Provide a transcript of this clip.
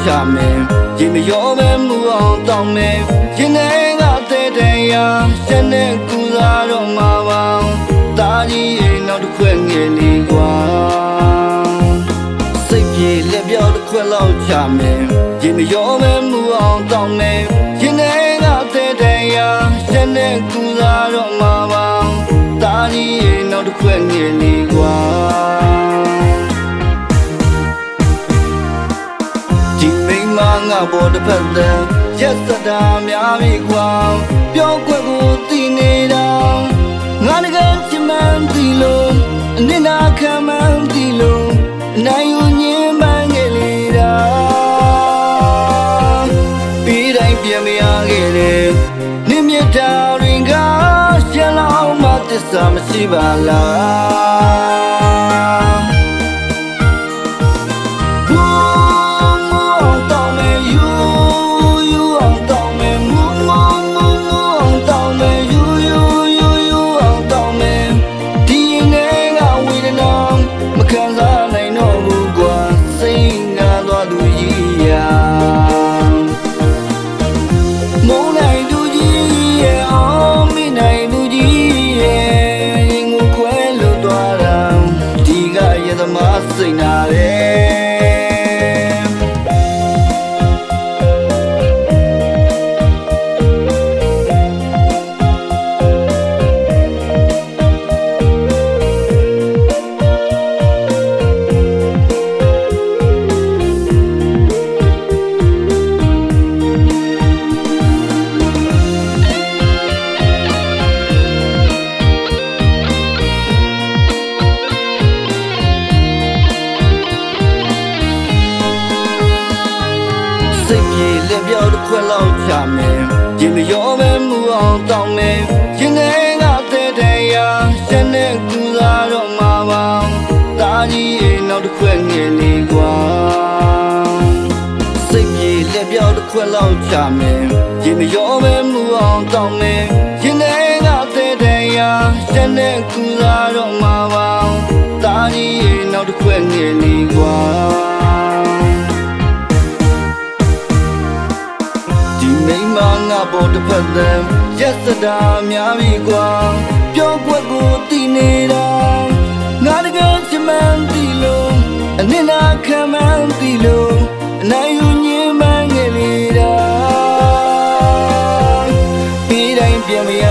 ချမယ်ရေမရောမဲမူအောင်တောင်းမယ်ရင်ထဲကတဲ့တဲ့ရာရှက်နဲ့ကူစားတော့မှာပါတာကြီးရေနောက်တစ်ခွက်ငယ်လေးကွာစိတ်ပြေလက်ပြောက်တစ်ခွက်လောက်ချမယ်ရေမရောမဲမူအောင်တောင်းမယ်ရင်ထဲကတဲ့တဲ့ရာရှက်နဲ့ကူစားတော့မှာပါတာကြီးရေနောက်တစ်ခွက်ငယ်လေးကွာဒီမိမငါပေါ်တစ်ဖက်တည်းရက်စတာများပြီကွာပြောကွက်ကိုတည်နေတာငါတကယ်ချင်မှန်းတည်လို့အနစ်နာခံမှန်းတည်လို့အနိုင်ယူညင်းပန်းခဲ့လေတာပြီးတိုင်းပြန်မရခဲ့တယ်နင့်မြတ်တာတွေကရှင်းလောက်မှသစ္စာမရှိပါလားစိတ်နာတယ်စိတ်ပြေလက်ပြောက်တစ်ခွက်လောက်ချမယ်ရေမရောမဲမူအောင်တောင်းမယ်ရင်ထဲကတဲ့တဲ့ရာရှက်နဲ့ကူစားတော့မှာပါတာကြီးရေနောက်တစ်ခွက်ငယ်လေးကွာစိတ်ပြေလက်ပြောက်တစ်ခွက်လောက်ချမယ်ရေမရောမဲမူအောင်တောင်းမယ်ရင်ထဲကတဲ့တဲ့ရာရှက်နဲ့ကူစားတော့မှာပါတာကြီးရေနောက်တစ်ခွက်ငယ်လေးကွာမိမငါပေါ်တစ်ဖက်တည်းရက်စတာများပြီကွာပြောကွက်ကိုတည်နေတာငါတကယ်ချင်မှန်းတည်လို့အနစ်နာခံမှန်းတည်လို့အနိုင်ယူညင်းမှန်းငယ်လေတာပြီးတိုင်းပြန်မရ